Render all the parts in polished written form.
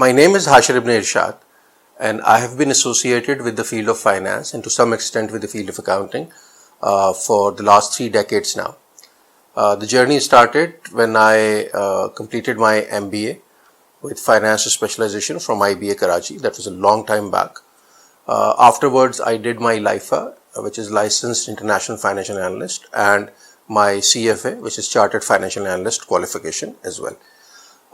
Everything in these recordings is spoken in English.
My name is Hashir Ibne Irshad, and I have been associated with the field of finance and to some extent with the field of accounting for the last 3 decades now. The journey started when I completed my MBA with finance specialization from IBA Karachi. That was a long time back. Afterwards, I did my LIFA, which is Licensed International Financial Analyst, and my CFA, which is Chartered Financial Analyst qualification as well.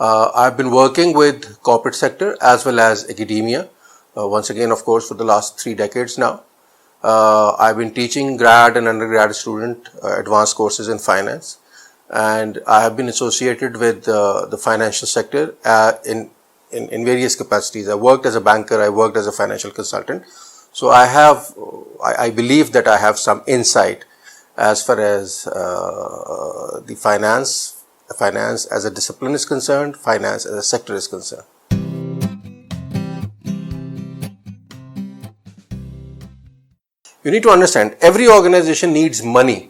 I've been working with corporate sector as well as academia, once again, of course, for the last 3 decades now. I've been teaching grad and undergrad student advanced courses in finance, and I have been associated with the financial sector in various capacities. I worked as a banker, I worked as a financial consultant. So I believe that I have some insight as far as the finance as a discipline is concerned, finance as a sector is concerned. You need to understand, every organization needs money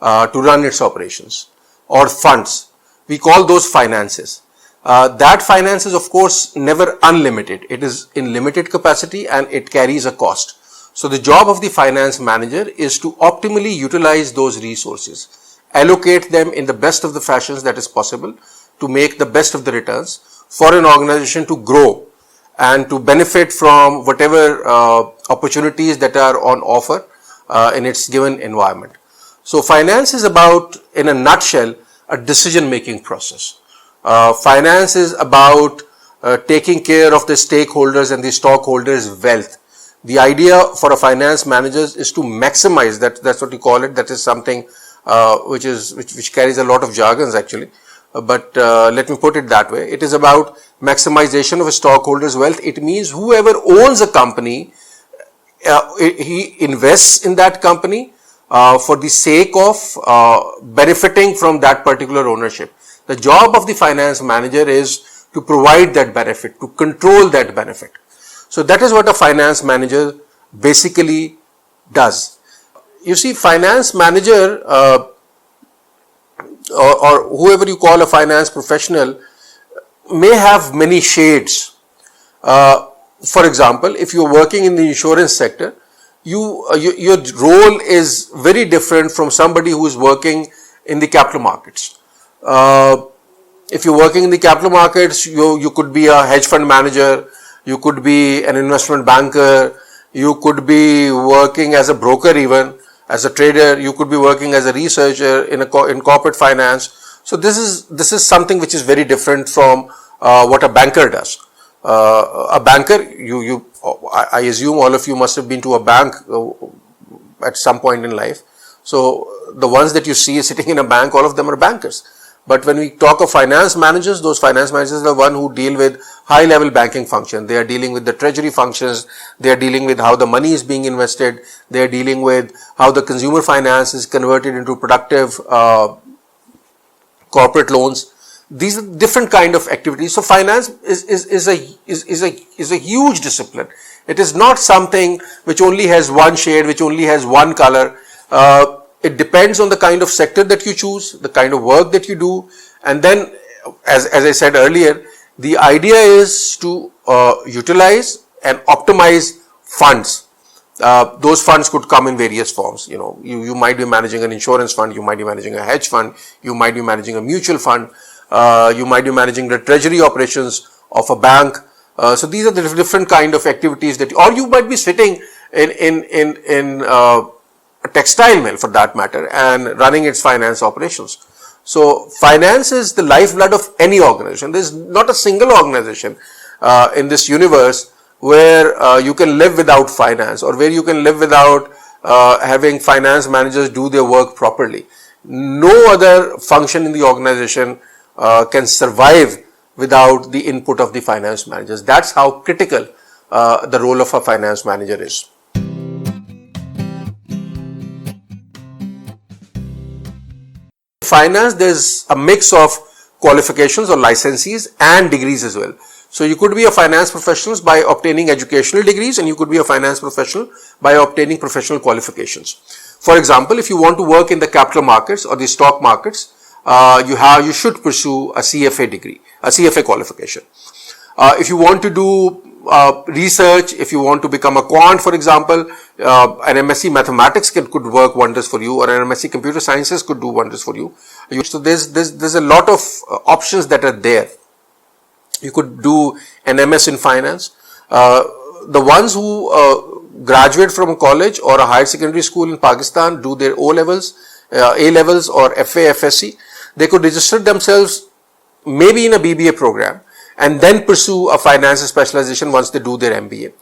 to run its operations or funds. We call those finances. That finance is, of course, never unlimited. It is in limited capacity and it carries a cost. So the job of the finance manager is to optimally utilize those resources, allocate them in the best of the fashions that is possible to make the best of the returns for an organization to grow and to benefit from whatever opportunities that are on offer in its given environment. So finance is about, in a nutshell, a decision-making process. Finance is about taking care of the stakeholders and the stockholders' wealth. The idea for a finance manager is to maximize that. That's what you call it. That is something which carries a lot of jargons actually. But let me put it that way. It is about maximization of a stockholder's wealth. It means whoever owns a company, he invests in that company for the sake of benefiting from that particular ownership. The job of the finance manager is to provide that benefit, to control that benefit. So that is what a finance manager basically does. You see, finance manager or whoever you call a finance professional may have many shades. For example, if you're working in the insurance sector, your role is very different from somebody who is working in the capital markets. If you're working in the capital markets, you could be a hedge fund manager, you could be an investment banker, you could be working as a broker even, as a trader, you could be working as a researcher in corporate finance. So this is something which is very different from what a banker does. A banker, I assume all of you must have been to a bank at some point in life. So the ones that you see sitting in a bank, all of them are bankers. But when we talk of finance managers, those finance managers are the one who deal with high level banking function. They are dealing with the treasury functions. They are dealing with how the money is being invested. They are dealing with how the consumer finance is converted into productive corporate loans. These are different kind of activities. So finance is a huge discipline. It is not something which only has one shade, which only has one color. It depends on the kind of sector that you choose, the kind of work that you do, and then, as I said earlier, the idea is to utilize and optimize funds. Those funds could come in various forms. You might be managing an insurance fund, you might be managing a hedge fund, you might be managing a mutual fund, you might be managing the treasury operations of a bank. So these are the different kind of activities or you might be sitting in a textile mill for that matter and running its finance operations. So finance is the lifeblood of any organization. There is not a single organization in this universe where you can live without finance or where you can live without having finance managers do their work properly. No other function in the organization can survive without the input of the finance managers. That's how critical the role of a finance manager is. Finance, there's a mix of qualifications or licenses and degrees as well. So you could be a finance professional by obtaining educational degrees, and you could be a finance professional by obtaining professional qualifications. For example, if you want to work in the capital markets or the stock markets, you should pursue a CFA degree, a CFA qualification. If you want to do research, if you want to become a quant, for example, an MSc Mathematics could work wonders for you, or an MSc Computer Sciences could do wonders for you. So there's a lot of options that are there. You could do an MS in Finance. The ones who graduate from college or a higher secondary school in Pakistan, do their O-levels, A-levels or FA, FSC, they could register themselves maybe in a BBA program and then pursue a finance specialization once they do their MBA.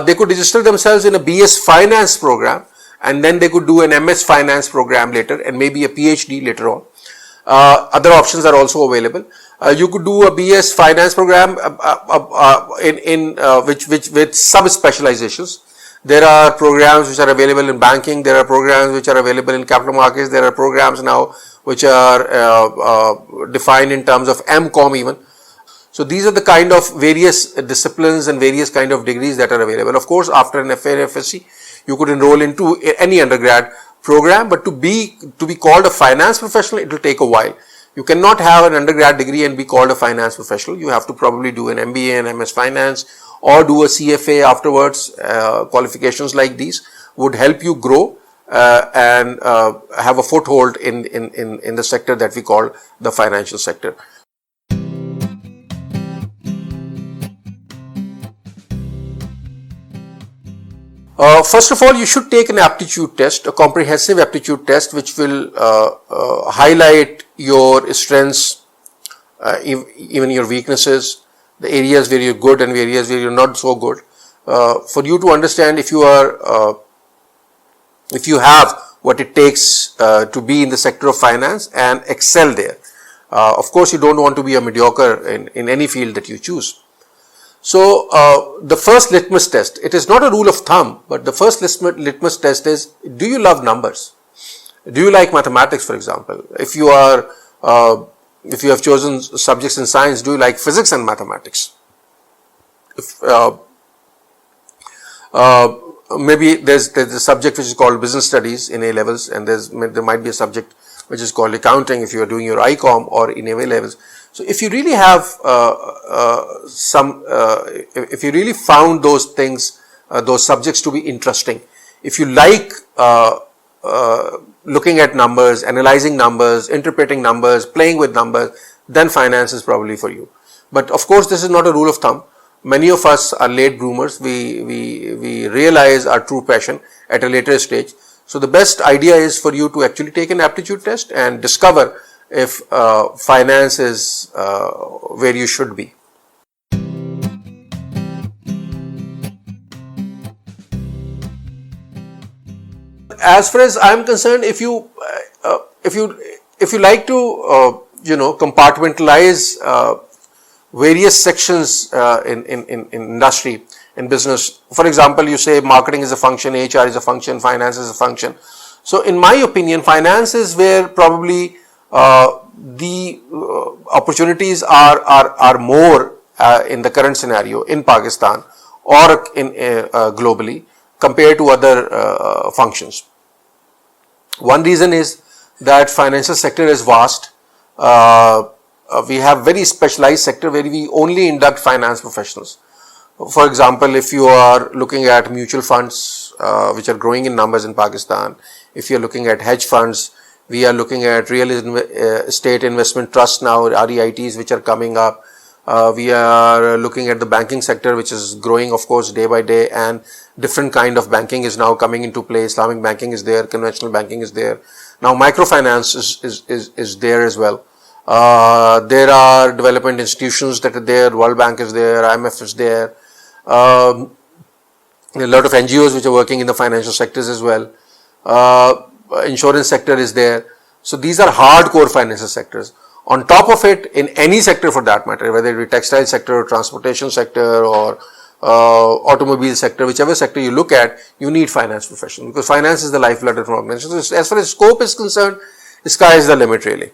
They could register themselves in a BS Finance program and then they could do an MS Finance program later and maybe a PhD later on. Other options are also available. You could do a BS Finance program with sub-specializations. There are programs which are available in banking, there are programs which are available in capital markets, there are programs now which are defined in terms of MCOM even. So these are the kind of various disciplines and various kind of degrees that are available. Of course, after an FA or FSC, you could enroll into any undergrad program, but to be called a finance professional, it will take a while. You cannot have an undergrad degree and be called a finance professional. You have to probably do an MBA and MS Finance or do a CFA afterwards. Qualifications like these would help you grow and have a foothold in the sector that we call the financial sector. First of all, you should take an aptitude test, a comprehensive aptitude test, which will highlight your strengths, even your weaknesses, the areas where you're good and the areas where you're not so good, for you to understand if you have what it takes to be in the sector of finance and excel there. Of course, you don't want to be a mediocre in any field that you choose. So the first litmus test, it is not a rule of thumb, but the first litmus test is, do you love numbers? Do you like mathematics, for example? If you have chosen subjects in science, do you like physics and mathematics? If maybe there's a subject which is called business studies in A levels, and there might be a subject which is called accounting if you are doing your ICOM or in A levels. So if you really have if you really found those things, those subjects to be interesting, if you like looking at numbers, analyzing numbers, interpreting numbers, playing with numbers, then finance is probably for you. But of course, this is not a rule of thumb. Many of us are late bloomers. We realize our true passion at a later stage. So the best idea is for you to actually take an aptitude test and discover if finance is where you should be. As far as I am concerned, if you like to compartmentalize various sections in industry, in business, for example, you say marketing is a function, HR is a function, finance is a function. So in my opinion, finance is where probably the opportunities are more in the current scenario in Pakistan or in globally compared to other functions. One reason is that financial sector is vast. We have very specialized sector where we only induct finance professionals. For example, if you are looking at mutual funds, which are growing in numbers in Pakistan, if you are looking at hedge funds, we are looking at real estate investment trusts now, REITs, which are coming up. We are looking at the banking sector, which is growing, of course, day by day, and different kind of banking is now coming into play. Islamic banking is there, conventional banking is there. Now microfinance is there as well. There are development institutions that are there. World Bank is there, IMF is there. A lot of NGOs which are working in the financial sectors as well. Insurance sector is there. So these are hardcore financial sectors. On top of it, in any sector for that matter, whether it be textile sector or transportation sector or automobile sector, whichever sector you look at, you need finance professionals because finance is the lifeblood of an organization. So as far as scope is concerned, the sky is the limit really.